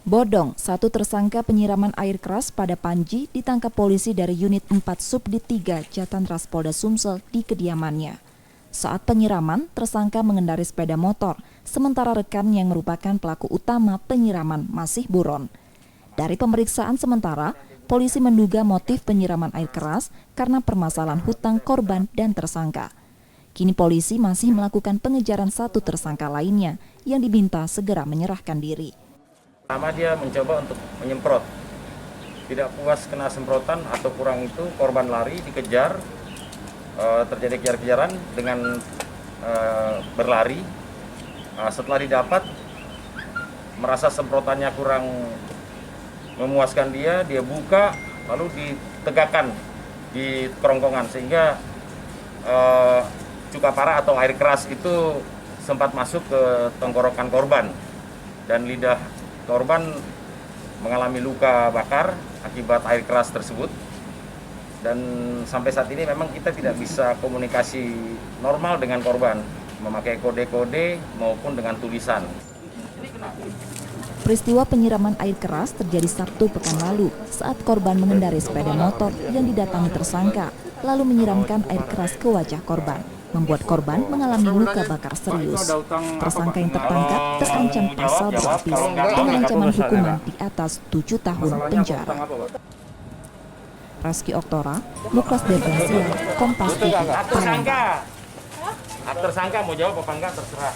Bodong, satu tersangka penyiraman air keras pada Panji ditangkap polisi dari Unit 4 Subdit 3 Jatanras Polda Sumsel di kediamannya. Saat penyiraman, tersangka mengendarai sepeda motor, sementara rekan yang merupakan pelaku utama penyiraman masih buron. Dari pemeriksaan sementara, polisi menduga motif penyiraman air keras karena permasalahan hutang korban dan tersangka. Kini polisi masih melakukan pengejaran satu tersangka lainnya yang diminta segera menyerahkan diri. Pertama dia mencoba untuk menyemprot, tidak puas kena semprotan atau kurang itu korban lari dikejar, terjadi kejar-kejaran dengan berlari. Setelah didapat, merasa semprotannya kurang memuaskan dia buka lalu ditegakkan di kerongkongan sehingga cuka parah atau air keras itu sempat masuk ke tenggorokan korban dan lidah korban mengalami luka bakar akibat air keras tersebut. Dan sampai saat ini memang kita tidak bisa komunikasi normal dengan korban, memakai kode-kode maupun dengan tulisan. Peristiwa penyiraman air keras terjadi Sabtu pekan lalu saat korban mengendarai sepeda motor yang didatangi tersangka, lalu menyiramkan air keras ke wajah korban, membuat korban mengalami luka bakar serius. Tersangka yang tertangkap terancam pasal berlapis dengan ancaman hukuman di atas 7 tahun penjara. Raski Oktora, Lukas Debensia, Kompas TV, Palembang. Tersangka mau jawab apa enggak terserah.